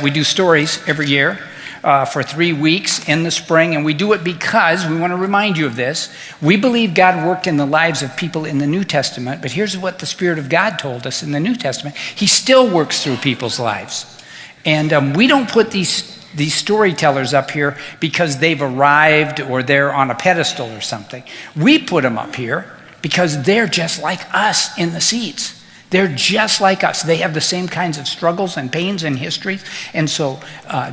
we do stories every year for 3 weeks in the spring, and we do it because we want to remind you of this. We believe God worked in the lives of people in the New Testament, but here's what the Spirit of God told us in the New Testament. He still works through people's lives. And we don't put these storytellers up here because they've arrived or they're on a pedestal or something. We put them up here because they're just like us in the seats. They're just like us. They have the same kinds of struggles and pains and histories. And so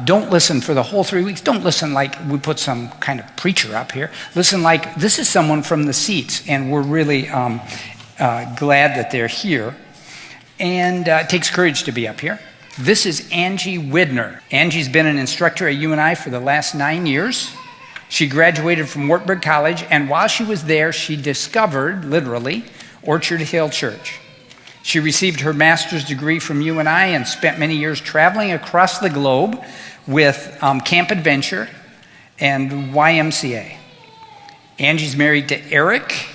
don't listen for the whole 3 weeks. Don't listen like we put some kind of preacher up here. Listen like this is someone from the seats, and we're really glad that they're here. And it takes courage to be up here. This is Angie Widner. Angie's been an instructor at UNI for the last 9 years. She graduated from Wartburg College, and while she was there, she discovered, literally, Orchard Hill Church. She received her master's degree from UNI and spent many years traveling across the globe with Camp Adventure and YMCA. Angie's married to Eric,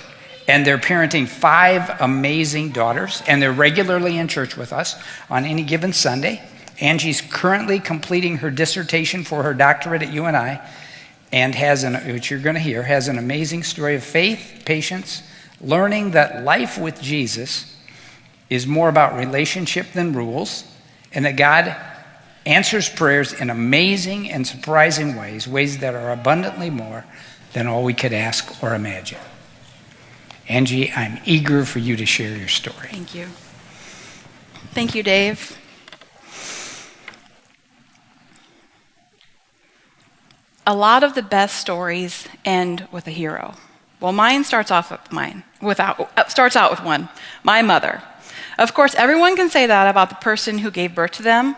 and they're parenting 5 amazing daughters, and they're regularly in church with us on any given Sunday. Angie's currently completing her dissertation for her doctorate at UNI and which you're going to hear, has an amazing story of faith, patience, learning that life with Jesus is more about relationship than rules, and that God answers prayers in amazing and surprising ways that are abundantly more than all we could ask or imagine. Angie, I'm eager for you to share your story. Thank you. Thank you, Dave. A lot of the best stories end with a hero. Well, mine starts out with one, my mother. Of course, everyone can say that about the person who gave birth to them,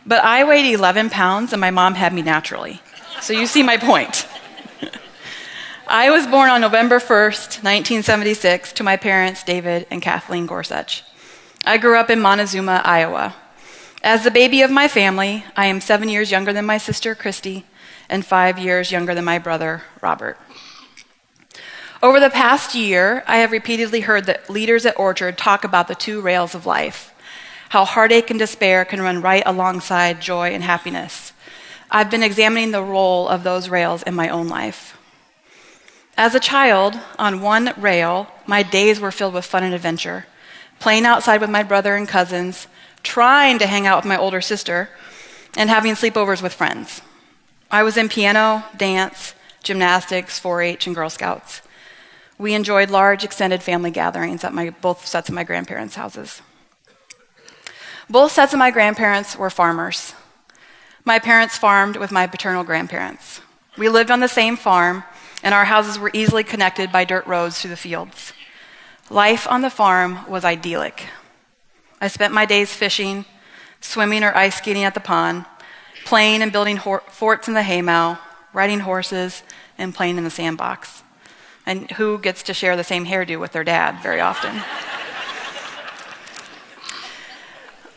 but I weighed 11 pounds and my mom had me naturally. So you see my point. I was born on November 1st, 1976, to my parents, David and Kathleen Gorsuch. I grew up in Montezuma, Iowa. As the baby of my family, I am 7 years younger than my sister, Christy, and 5 years younger than my brother, Robert. Over the past year, I have repeatedly heard that leaders at Orchard talk about the 2 rails of life, how heartache and despair can run right alongside joy and happiness. I've been examining the role of those rails in my own life. As a child, on one rail, my days were filled with fun and adventure, playing outside with my brother and cousins, trying to hang out with my older sister, and having sleepovers with friends. I was in piano, dance, gymnastics, 4-H, and Girl Scouts. We enjoyed large extended family gatherings at both sets of my grandparents' houses. Both sets of my grandparents were farmers. My parents farmed with my paternal grandparents. We lived on the same farm, and our houses were easily connected by dirt roads through the fields. Life on the farm was idyllic. I spent my days fishing, swimming or ice skating at the pond, playing and building forts in the haymow, riding horses, and playing in the sandbox. And who gets to share the same hairdo with their dad very often?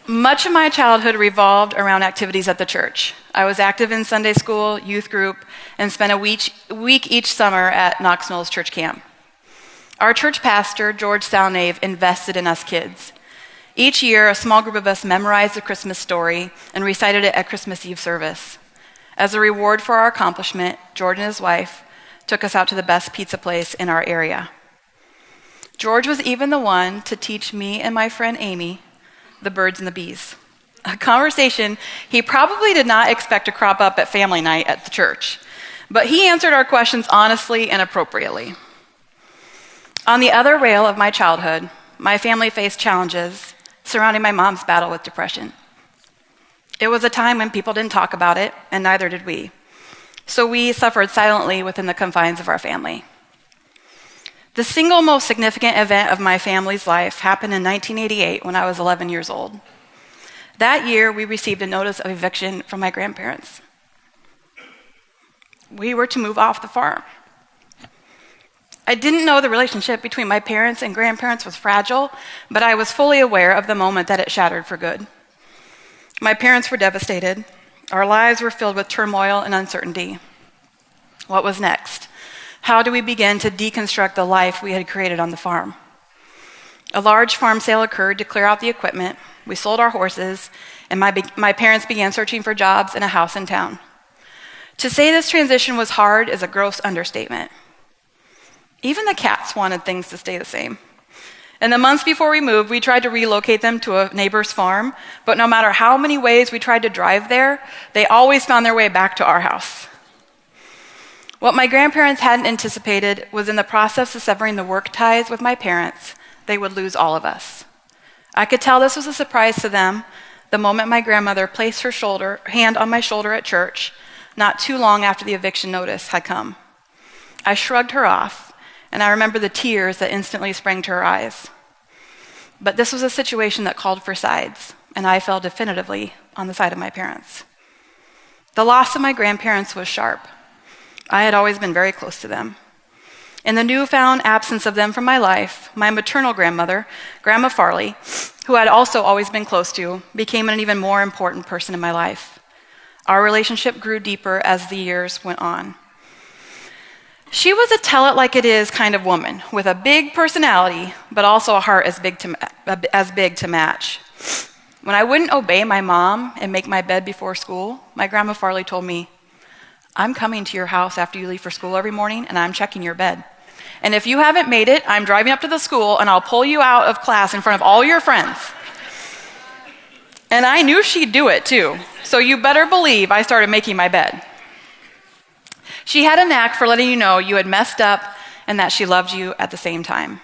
Much of my childhood revolved around activities at the church. I was active in Sunday school, youth group, and spent a week each summer at Knox Mills Church Camp. Our church pastor, George Salnave, invested in us kids. Each year, a small group of us memorized the Christmas story and recited it at Christmas Eve service. As a reward for our accomplishment, George and his wife took us out to the best pizza place in our area. George was even the one to teach me and my friend Amy the birds and the bees, a conversation he probably did not expect to crop up at family night at the church, but he answered our questions honestly and appropriately. On the other rail of my childhood, my family faced challenges surrounding my mom's battle with depression. It was a time when people didn't talk about it, and neither did we. So we suffered silently within the confines of our family. The single most significant event of my family's life happened in 1988 when I was 11 years old. That year, we received a notice of eviction from my grandparents. We were to move off the farm. I didn't know the relationship between my parents and grandparents was fragile, but I was fully aware of the moment that it shattered for good. My parents were devastated. Our lives were filled with turmoil and uncertainty. What was next? How do we begin to deconstruct the life we had created on the farm? A large farm sale occurred to clear out the equipment, We sold our horses, and my parents began searching for jobs and a house in town. To say this transition was hard is a gross understatement. Even the cats wanted things to stay the same. In the months before we moved, we tried to relocate them to a neighbor's farm, but no matter how many ways we tried to drive there, they always found their way back to our house. What my grandparents hadn't anticipated was in the process of severing the work ties with my parents, they would lose all of us. I could tell this was a surprise to them the moment my grandmother placed her hand on my shoulder at church, not too long after the eviction notice had come. I shrugged her off, and I remember the tears that instantly sprang to her eyes. But this was a situation that called for sides, and I fell definitively on the side of my parents. The loss of my grandparents was sharp. I had always been very close to them. In the newfound absence of them from my life, my maternal grandmother, Grandma Farley, who I'd also always been close to, became an even more important person in my life. Our relationship grew deeper as the years went on. She was a tell-it-like-it-is kind of woman with a big personality, but also a heart as big to match. When I wouldn't obey my mom and make my bed before school, my Grandma Farley told me, "I'm coming to your house after you leave for school every morning, and I'm checking your bed. And if you haven't made it, I'm driving up to the school, and I'll pull you out of class in front of all your friends." And I knew she'd do it, too, so you better believe I started making my bed. She had a knack for letting you know you had messed up and that she loved you at the same time.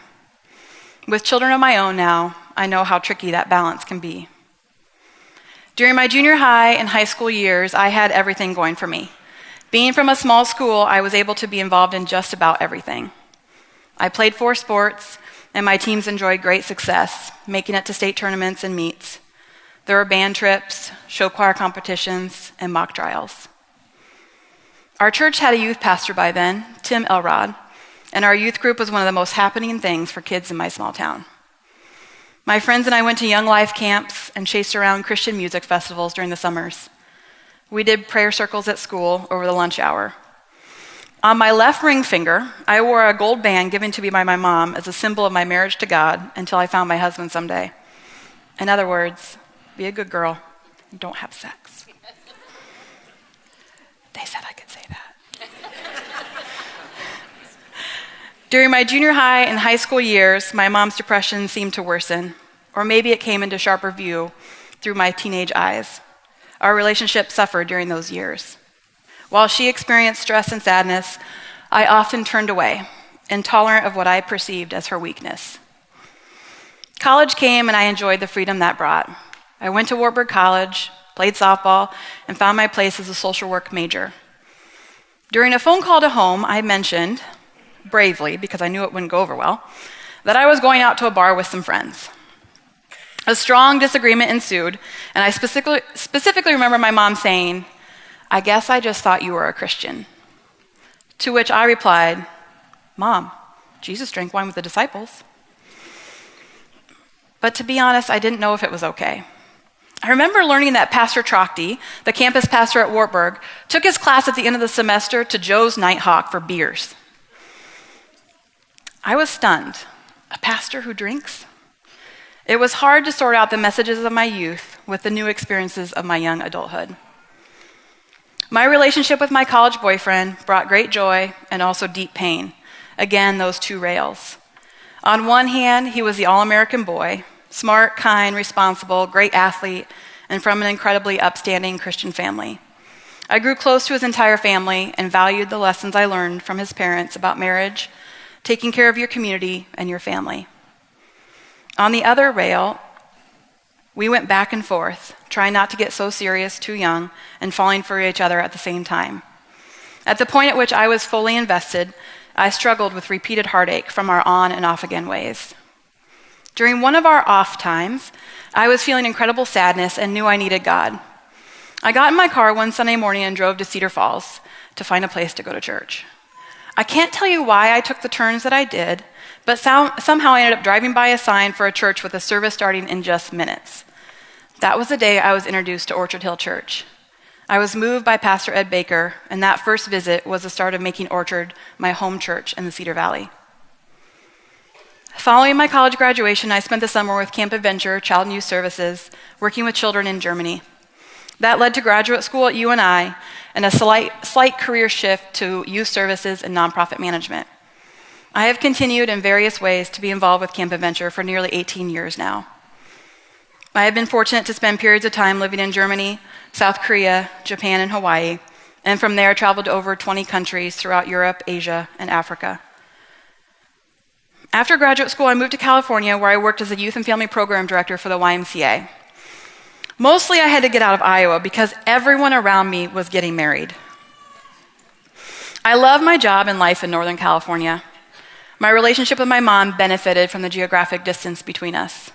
With children of my own now, I know how tricky that balance can be. During my junior high and high school years, I had everything going for me. Being from a small school, I was able to be involved in just about everything. I played 4 sports, and my teams enjoyed great success, making it to state tournaments and meets. There were band trips, show choir competitions, and mock trials. Our church had a youth pastor by then, Tim Elrod, and our youth group was one of the most happening things for kids in my small town. My friends and I went to Young Life camps and chased around Christian music festivals during the summers. We did prayer circles at school over the lunch hour. On my left ring finger, I wore a gold band given to me by my mom as a symbol of my marriage to God until I found my husband someday. In other words, be a good girl and don't have sex. They said I could say that. During my junior high and high school years, my mom's depression seemed to worsen, or maybe it came into sharper view through my teenage eyes. Our relationship suffered during those years. While she experienced stress and sadness, I often turned away, intolerant of what I perceived as her weakness. College came and I enjoyed the freedom that brought. I went to Wartburg College, played softball, and found my place as a social work major. During a phone call to home, I mentioned, bravely, because I knew it wouldn't go over well, that I was going out to a bar with some friends. A strong disagreement ensued, and I specifically remember my mom saying, "I guess I just thought you were a Christian." To which I replied, "Mom, Jesus drank wine with the disciples." But to be honest, I didn't know if it was okay. I remember learning that Pastor Trochty, the campus pastor at Wartburg, took his class at the end of the semester to Joe's Nighthawk for beers. I was stunned. A pastor who drinks? It was hard to sort out the messages of my youth with the new experiences of my young adulthood. My relationship with my college boyfriend brought great joy and also deep pain. Again, those 2 rails. On one hand, he was the all-American boy, smart, kind, responsible, great athlete, and from an incredibly upstanding Christian family. I grew close to his entire family and valued the lessons I learned from his parents about marriage, taking care of your community and your family. On the other rail, we went back and forth, trying not to get so serious too young and falling for each other at the same time. At the point at which I was fully invested, I struggled with repeated heartache from our on and off again ways. During one of our off times, I was feeling incredible sadness and knew I needed God. I got in my car one Sunday morning and drove to Cedar Falls to find a place to go to church. I can't tell you why I took the turns that I did, but somehow I ended up driving by a sign for a church with a service starting in just minutes. That was the day I was introduced to Orchard Hill Church. I was moved by Pastor Ed Baker, and that first visit was the start of making Orchard my home church in the Cedar Valley. Following my college graduation, I spent the summer with Camp Adventure Child and Youth Services, working with children in Germany. That led to graduate school at UNI and a slight career shift to youth services and nonprofit management. I have continued in various ways to be involved with Camp Adventure for nearly 18 years now. I have been fortunate to spend periods of time living in Germany, South Korea, Japan, and Hawaii, and from there traveled to over 20 countries throughout Europe, Asia, and Africa. After graduate school, I moved to California, where I worked as a youth and family program director for the YMCA. Mostly I had to get out of Iowa because everyone around me was getting married. I love my job and life in Northern California. My relationship with my mom benefited from the geographic distance between us.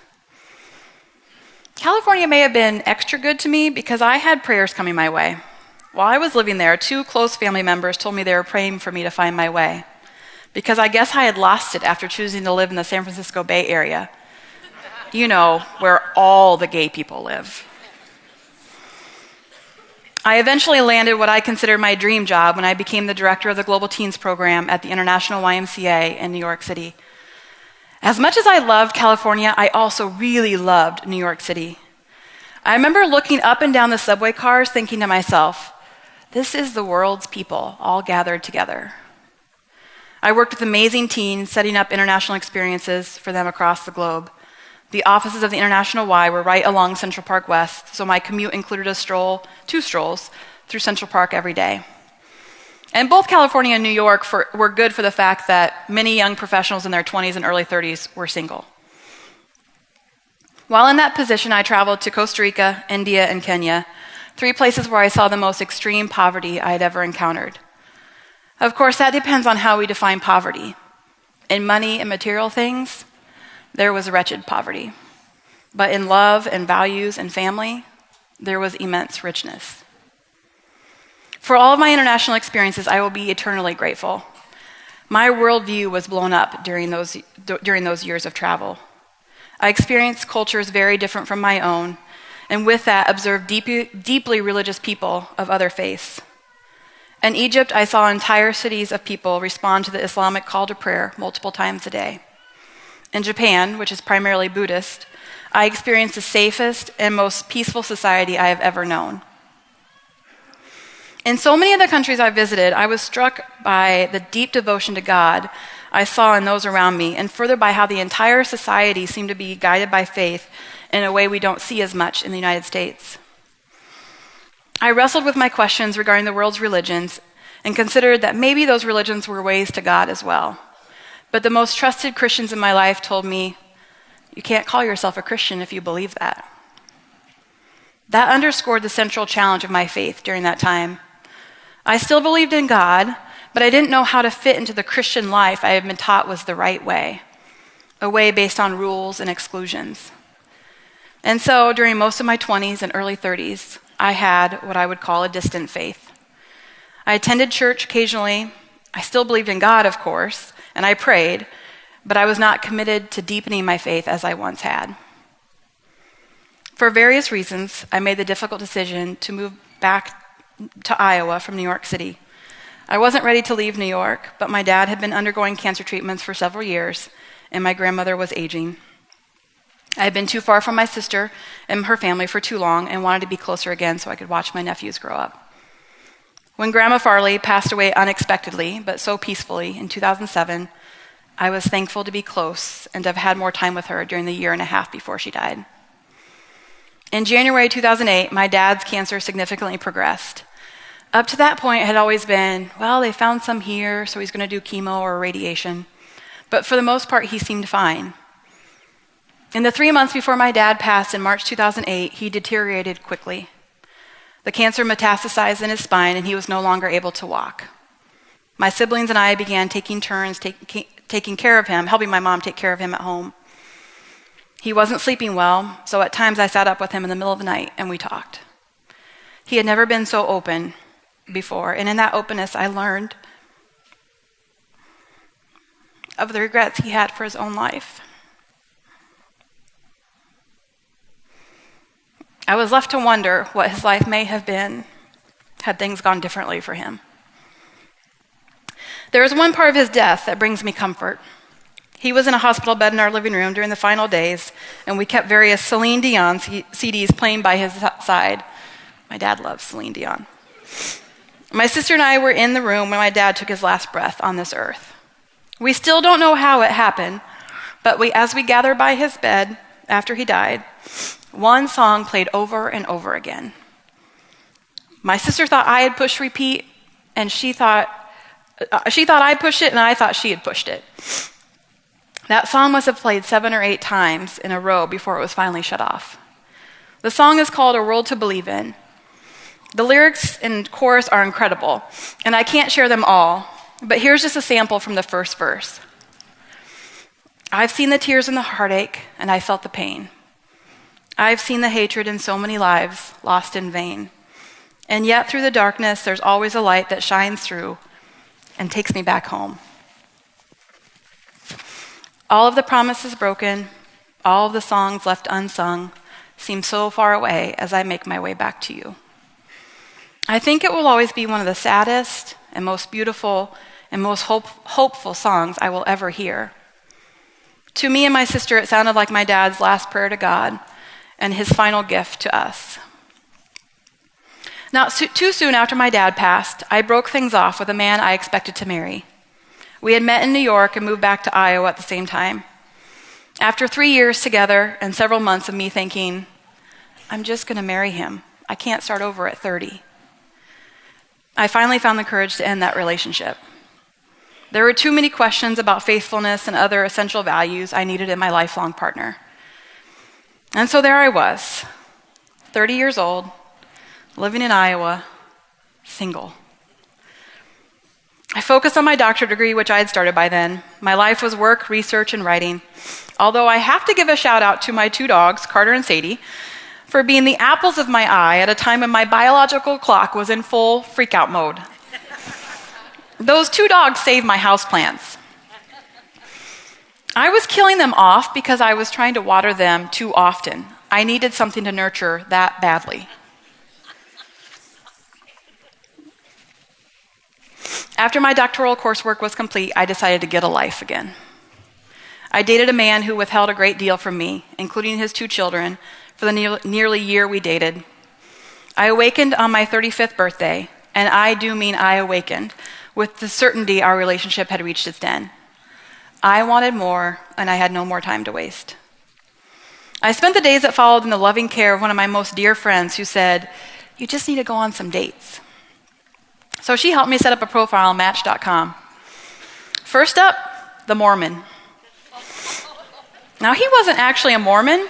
California may have been extra good to me because I had prayers coming my way. While I was living there, 2 close family members told me they were praying for me to find my way, because I guess I had lost it after choosing to live in the San Francisco Bay Area. You know, where all the gay people live. I eventually landed what I considered my dream job when I became the director of the Global Teens program at the International YMCA in New York City. As much as I loved California, I also really loved New York City. I remember looking up and down the subway cars thinking to myself, this is the world's people all gathered together. I worked with amazing teens, setting up international experiences for them across the globe. The offices of the International Y were right along Central Park West, so my commute included 2 strolls through Central Park every day. And both California and New York were good for the fact that many young professionals in their 20s and early 30s were single. While in that position, I traveled to Costa Rica, India, and Kenya, 3 places where I saw the most extreme poverty I had ever encountered. Of course, that depends on how we define poverty. In money and material things, there was wretched poverty. But in love and values and family, there was immense richness. For all of my international experiences, I will be eternally grateful. My worldview was blown up during those years of travel. I experienced cultures very different from my own, and with that, observed deeply religious people of other faiths. In Egypt, I saw entire cities of people respond to the Islamic call to prayer multiple times a day. In Japan, which is primarily Buddhist, I experienced the safest and most peaceful society I have ever known. In so many of the countries I visited, I was struck by the deep devotion to God I saw in those around me, and further by how the entire society seemed to be guided by faith in a way we don't see as much in the United States. I wrestled with my questions regarding the world's religions and considered that maybe those religions were ways to God as well. But the most trusted Christians in my life told me, you can't call yourself a Christian if you believe that. That underscored the central challenge of my faith during that time. I still believed in God, but I didn't know how to fit into the Christian life I had been taught was the right way, a way based on rules and exclusions. And so during most of my 20s and early 30s, I had what I would call a distant faith. I attended church occasionally. I still believed in God, of course, and I prayed, but I was not committed to deepening my faith as I once had. For various reasons, I made the difficult decision to move back to Iowa from New York City. I wasn't ready to leave New York, but my dad had been undergoing cancer treatments for several years, and my grandmother was aging. I had been too far from my sister and her family for too long and wanted to be closer again so I could watch my nephews grow up. When Grandma Farley passed away unexpectedly, but so peacefully, in 2007, I was thankful to be close and to have had more time with her during the 1.5 years before she died. In January 2008, my dad's cancer significantly progressed. Up to that point, it had always been, well, they found some here, so he's going to do chemo or radiation. But for the most part, he seemed fine. In the 3 months before my dad passed in March 2008, he deteriorated quickly. The cancer metastasized in his spine, and he was no longer able to walk. My siblings and I began taking turns taking care of him, helping my mom take care of him at home. He wasn't sleeping well, so at times I sat up with him in the middle of the night and we talked. He had never been so open before, and in that openness I learned of the regrets he had for his own life. I was left to wonder what his life may have been had things gone differently for him. There is one part of his death that brings me comfort. He was in a hospital bed in our living room during the final days, and we kept various Celine Dion CDs playing by his side. My dad loves Celine Dion. My sister and I were in the room when my dad took his last breath on this earth. We still don't know how it happened, but as we gathered by his bed after he died, one song played over and over again. My sister thought I had pushed repeat, and she thought I pushed it, and I thought she had pushed it. That song must have played 7 or 8 times in a row before it was finally shut off. The song is called A World to Believe In. The lyrics and chorus are incredible, and I can't share them all, but here's just a sample from the first verse. I've seen the tears and the heartache, and I felt the pain. I've seen the hatred in so many lives lost in vain. And yet through the darkness, there's always a light that shines through and takes me back home. All of the promises broken, all of the songs left unsung, seem so far away as I make my way back to you. I think it will always be one of the saddest and most beautiful and most hopeful songs I will ever hear. To me and my sister, it sounded like my dad's last prayer to God and his final gift to us. Not too soon after my dad passed, I broke things off with a man I expected to marry. We had met in New York and moved back to Iowa at the same time. After 3 years together and several months of me thinking, I'm just going to marry him. I can't start over at 30. I finally found the courage to end that relationship. There were too many questions about faithfulness and other essential values I needed in my lifelong partner. And so there I was, 30 years old, living in Iowa, single. I focused on my doctorate degree, which I had started by then. My life was work, research, and writing. Although I have to give a shout out to my 2 dogs, Carter and Sadie, for being the apples of my eye at a time when my biological clock was in full freakout mode. Those 2 dogs saved my houseplants. I was killing them off because I was trying to water them too often. I needed something to nurture that badly. After my doctoral coursework was complete, I decided to get a life again. I dated a man who withheld a great deal from me, including his 2 children, for the nearly year we dated. I awakened on my 35th birthday, and I do mean I awakened, with the certainty our relationship had reached its end. I wanted more, and I had no more time to waste. I spent the days that followed in the loving care of one of my most dear friends who said, you just need to go on some dates. So she helped me set up a profile on Match.com. First up, the Mormon. Now, he wasn't actually a Mormon,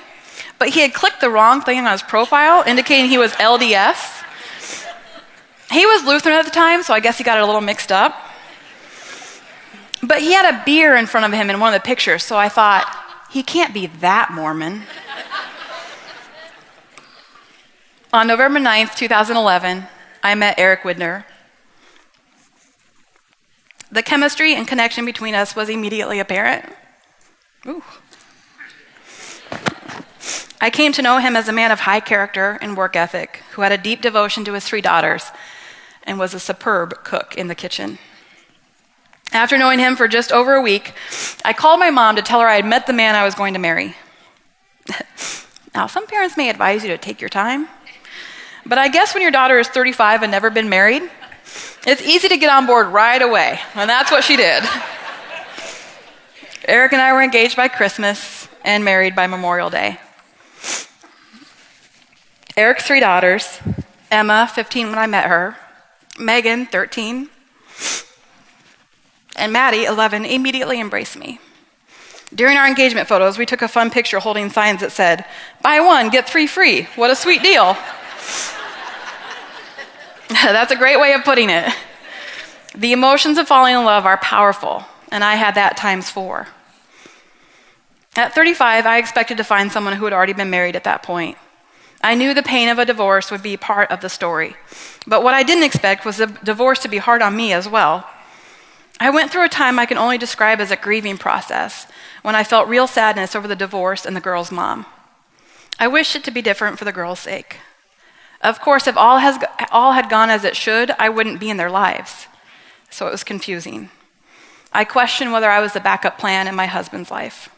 but he had clicked the wrong thing on his profile, indicating he was LDS. He was Lutheran at the time, so I guess he got it a little mixed up. But he had a beer in front of him in one of the pictures, so I thought, he can't be that Mormon. On November 9th, 2011, I met Eric Widner. The chemistry and connection between us was immediately apparent. Ooh. I came to know him as a man of high character and work ethic who had a deep devotion to his 3 daughters and was a superb cook in the kitchen. After knowing him for just over a week, I called my mom to tell her I had met the man I was going to marry. Now, some parents may advise you to take your time, but I guess when your daughter is 35 and never been married, it's easy to get on board right away, and that's what she did. Eric and I were engaged by Christmas and married by Memorial Day. Eric's 3 daughters, Emma, 15 when I met her, Megan, 13, and Maddie, 11, immediately embraced me. During our engagement photos, we took a fun picture holding signs that said, buy 1, get 3 free. What a sweet deal. That's a great way of putting it. The emotions of falling in love are powerful, and I had that times 4. At 35, I expected to find someone who had already been married at that point. I knew the pain of a divorce would be part of the story, but what I didn't expect was the divorce to be hard on me as well. I went through a time I can only describe as a grieving process, when I felt real sadness over the divorce and the girl's mom. I wished it to be different for the girl's sake. Of course, if all had gone as it should, I wouldn't be in their lives. So it was confusing. I questioned whether I was the backup plan in my husband's life.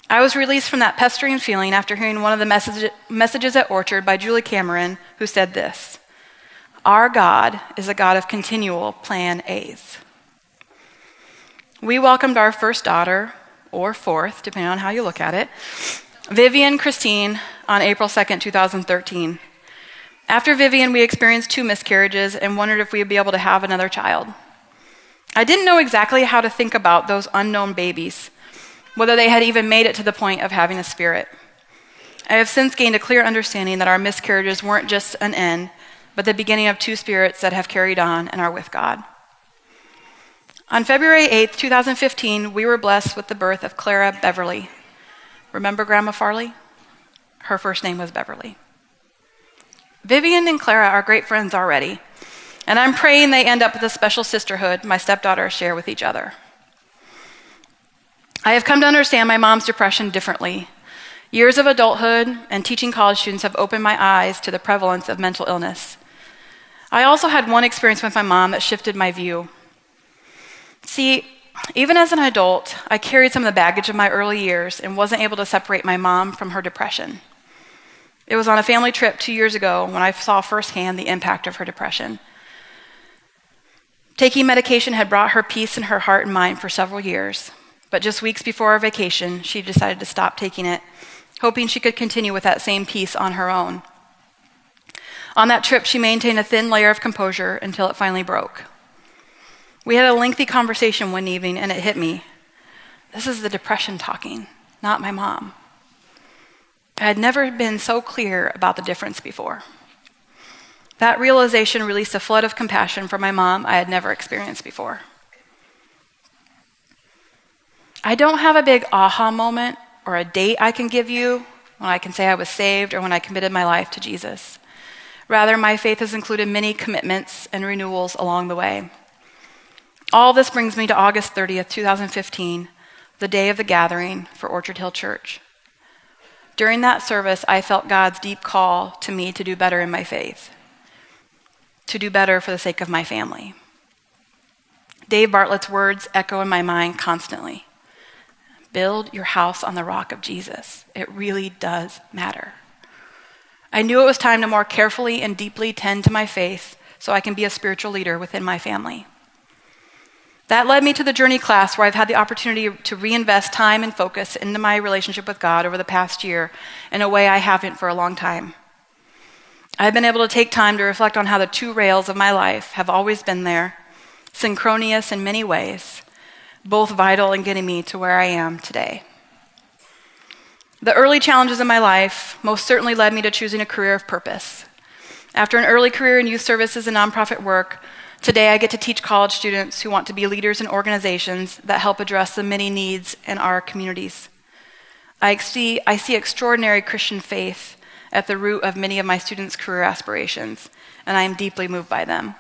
I was released from that pestering feeling after hearing one of the messages at Orchard by Julie Cameron, who said this: "Our God is a God of continual plan A's." We welcomed our first daughter, or fourth, depending on how you look at it, Vivian Christine, on April 2nd, 2013. After Vivian, we experienced 2 miscarriages and wondered if we would be able to have another child. I didn't know exactly how to think about those unknown babies, whether they had even made it to the point of having a spirit. I have since gained a clear understanding that our miscarriages weren't just an end, but the beginning of 2 spirits that have carried on and are with God. On February 8th, 2015, we were blessed with the birth of Clara Beverly. Remember Grandma Farley? Her first name was Beverly. Vivian and Clara are great friends already, and I'm praying they end up with a special sisterhood my stepdaughters share with each other. I have come to understand my mom's depression differently. Years of adulthood and teaching college students have opened my eyes to the prevalence of mental illness. I also had one experience with my mom that shifted my view. See, even as an adult, I carried some of the baggage of my early years and wasn't able to separate my mom from her depression. It was on a family trip 2 years ago when I saw firsthand the impact of her depression. Taking medication had brought her peace in her heart and mind for several years, but just weeks before our vacation, she decided to stop taking it, hoping she could continue with that same peace on her own. On that trip, she maintained a thin layer of composure until it finally broke. We had a lengthy conversation one evening, and it hit me. This is the depression talking, not my mom. I had never been so clear about the difference before. That realization released a flood of compassion for my mom I had never experienced before. I don't have a big aha moment or a date I can give you when I can say I was saved or when I committed my life to Jesus. Rather, my faith has included many commitments and renewals along the way. All this brings me to August 30th, 2015, the day of the gathering for Orchard Hill Church. During that service, I felt God's deep call to me to do better in my faith, to do better for the sake of my family. Dave Bartlett's words echo in my mind constantly. Build your house on the rock of Jesus. It really does matter. I knew it was time to more carefully and deeply tend to my faith so I can be a spiritual leader within my family. That led me to the Journey class, where I've had the opportunity to reinvest time and focus into my relationship with God over the past year in a way I haven't for a long time. I've been able to take time to reflect on how the 2 rails of my life have always been there, synchronous in many ways, both vital in getting me to where I am today. The early challenges in my life most certainly led me to choosing a career of purpose. After an early career in youth services and nonprofit work, today I get to teach college students who want to be leaders in organizations that help address the many needs in our communities. I see extraordinary Christian faith at the root of many of my students' career aspirations, and I am deeply moved by them.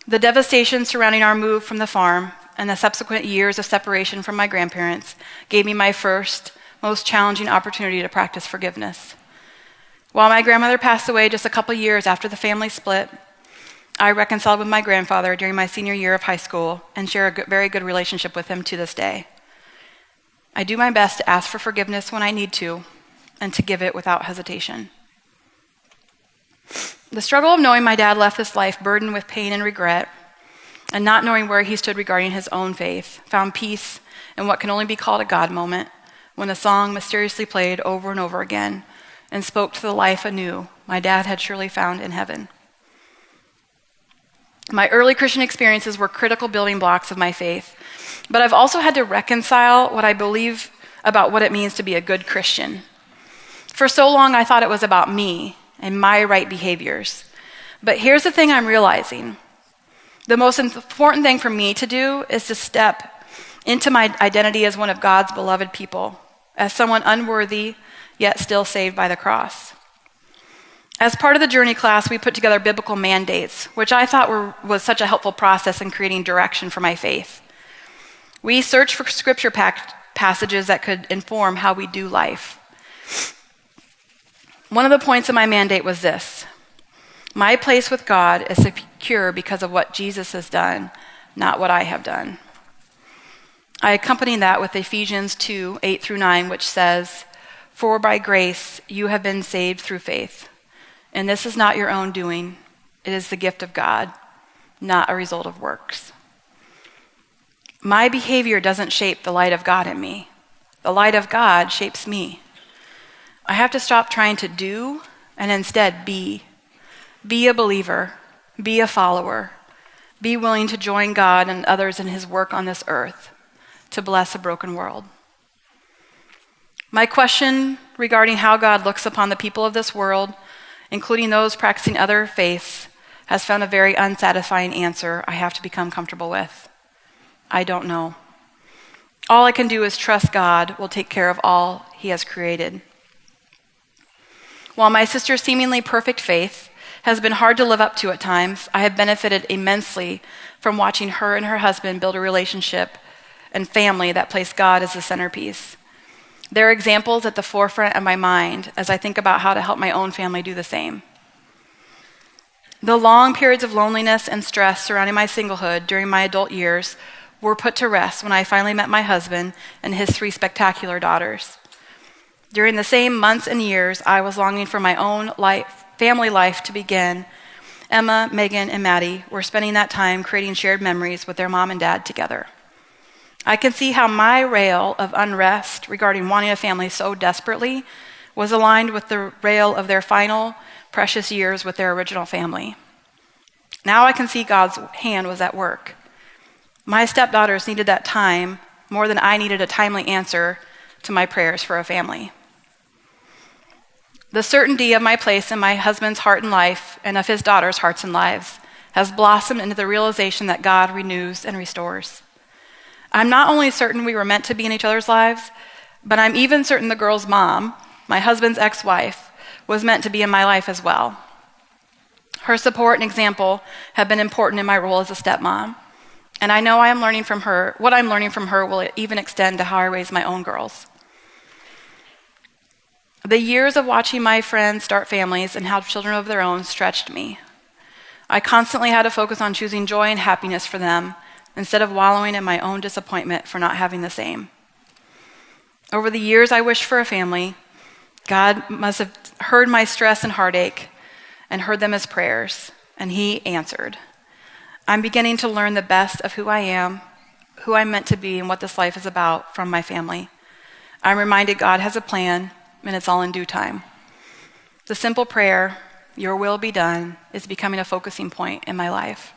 The devastation surrounding our move from the farm and the subsequent years of separation from my grandparents gave me my first, most challenging opportunity to practice forgiveness. While my grandmother passed away just a couple years after the family split, I reconciled with my grandfather during my senior year of high school and share a very good relationship with him to this day. I do my best to ask for forgiveness when I need to and to give it without hesitation. The struggle of knowing my dad left this life burdened with pain and regret, and not knowing where he stood regarding his own faith, found peace in what can only be called a God moment, when a song mysteriously played over and over again and spoke to the life anew my dad had surely found in heaven. My early Christian experiences were critical building blocks of my faith, but I've also had to reconcile what I believe about what it means to be a good Christian. For so long, I thought it was about me and my right behaviors. But here's the thing I'm realizing. The most important thing for me to do is to step into my identity as one of God's beloved people, as someone unworthy, yet still saved by the cross. As part of the Journey class, we put together biblical mandates, which I thought was such a helpful process in creating direction for my faith. We searched for scripture passages that could inform how we do life. One of the points of my mandate was this: my place with God is secure because of what Jesus has done, not what I have done. I accompany that with Ephesians 2:8-9, which says, "For by grace you have been saved through faith, and this is not your own doing. It is the gift of God, not a result of works." My behavior doesn't shape the light of God in me. The light of God shapes me. I have to stop trying to do and instead be. Be a believer. Be a follower. Be willing to join God and others in his work on this earth to bless a broken world. My question regarding how God looks upon the people of this world, including those practicing other faiths, has found a very unsatisfying answer I have to become comfortable with. I don't know. All I can do is trust God will take care of all he has created. While my sister's seemingly perfect faith has been hard to live up to at times, I have benefited immensely from watching her and her husband build a relationship and family that place God as the centerpiece. There are examples at the forefront of my mind as I think about how to help my own family do the same. The long periods of loneliness and stress surrounding my singlehood during my adult years were put to rest when I finally met my husband and his 3 spectacular daughters. During the same months and years, I was longing for my own family life to begin. Emma, Megan, and Maddie were spending that time creating shared memories with their mom and dad together. I can see how my rail of unrest regarding wanting a family so desperately was aligned with the rail of their final precious years with their original family. Now I can see God's hand was at work. My stepdaughters needed that time more than I needed a timely answer to my prayers for a family. The certainty of my place in my husband's heart and life and of his daughters' hearts and lives has blossomed into the realization that God renews and restores. I'm not only certain we were meant to be in each other's lives, but I'm even certain the girl's mom, my husband's ex-wife, was meant to be in my life as well. Her support and example have been important in my role as a stepmom, and I know what I'm learning from her will even extend to how I raise my own girls. The years of watching my friends start families and have children of their own stretched me. I constantly had to focus on choosing joy and happiness for them instead of wallowing in my own disappointment for not having the same. Over the years I wished for a family, God must have heard my stress and heartache and heard them as prayers, and he answered. I'm beginning to learn the best of who I am, who I'm meant to be, and what this life is about from my family. I'm reminded God has a plan, and it's all in due time. The simple prayer, "Your will be done," is becoming a focusing point in my life.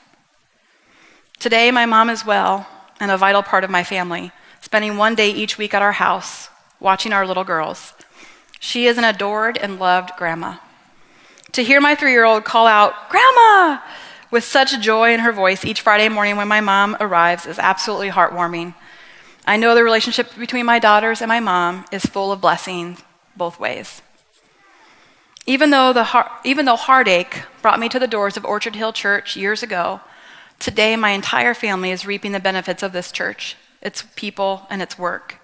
Today, my mom is well and a vital part of my family, spending one day each week at our house, watching our little girls. She is an adored and loved grandma. To hear my 3-year-old call out, "Grandma!" with such joy in her voice each Friday morning when my mom arrives is absolutely heartwarming. I know the relationship between my daughters and my mom is full of blessings both ways. Even though heartache brought me to the doors of Orchard Hill Church years ago, today my entire family is reaping the benefits of this church, its people, and its work.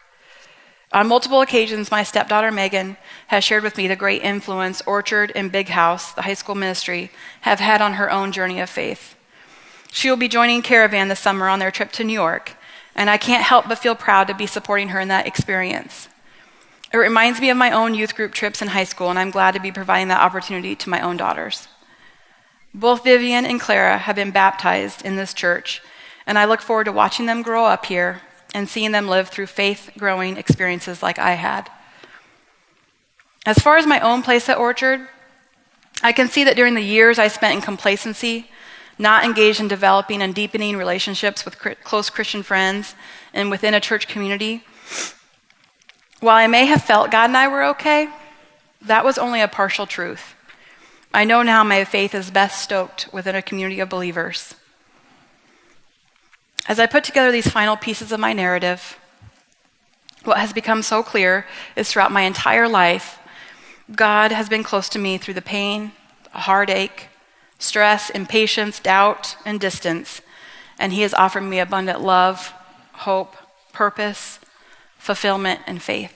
On multiple occasions, my stepdaughter Megan has shared with me the great influence Orchard and Big House, the high school ministry, have had on her own journey of faith. She will be joining Caravan this summer on their trip to New York, and I can't help but feel proud to be supporting her in that experience. It reminds me of my own youth group trips in high school, and I'm glad to be providing that opportunity to my own daughters. Both Vivian and Clara have been baptized in this church, and I look forward to watching them grow up here and seeing them live through faith-growing experiences like I had. As far as my own place at Orchard, I can see that during the years I spent in complacency, not engaged in developing and deepening relationships with close Christian friends and within a church community, while I may have felt God and I were okay, that was only a partial truth. I know now my faith is best stoked within a community of believers. As I put together these final pieces of my narrative, what has become so clear is throughout my entire life, God has been close to me through the pain, heartache, stress, impatience, doubt, and distance, and he has offered me abundant love, hope, purpose, fulfillment, and faith.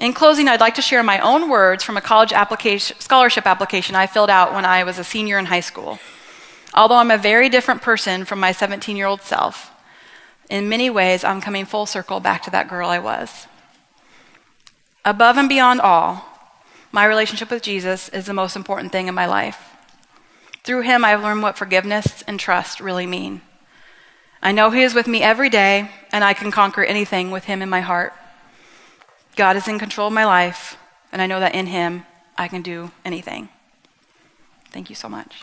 In closing, I'd like to share my own words from a college scholarship application I filled out when I was a senior in high school. Although I'm a very different person from my 17-year-old self, in many ways, I'm coming full circle back to that girl I was. Above and beyond all, my relationship with Jesus is the most important thing in my life. Through him, I've learned what forgiveness and trust really mean. I know he is with me every day, and I can conquer anything with him in my heart. God is in control of my life, and I know that in him, I can do anything. Thank you so much.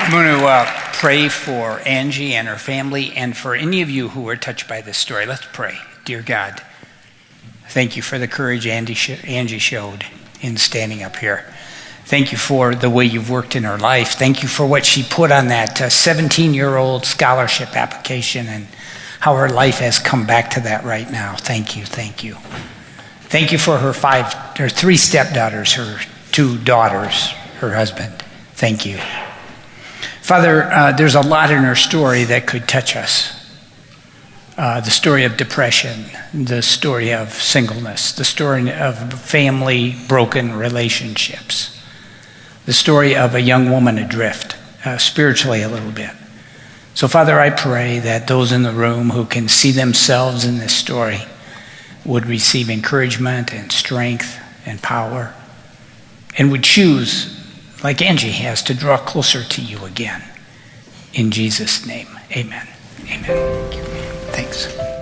I'm going to pray for Angie and her family and for any of you who were touched by this story. Let's pray. Dear God, thank you for the courage Angie showed in standing up here. Thank you for the way you've worked in her life. Thank you for what she put on that 17-year-old scholarship application and how her life has come back to that right now. Thank you, thank you. Thank you for her 3 stepdaughters, her 2 daughters, her husband. Thank you. Father, there's a lot in her story that could touch us. The story of depression, the story of singleness, the story of family broken relationships, the story of a young woman adrift, spiritually a little bit. So Father, I pray that those in the room who can see themselves in this story would receive encouragement and strength and power and would choose, like Angie has, to draw closer to you again. In Jesus' name, amen. Amen. Thanks.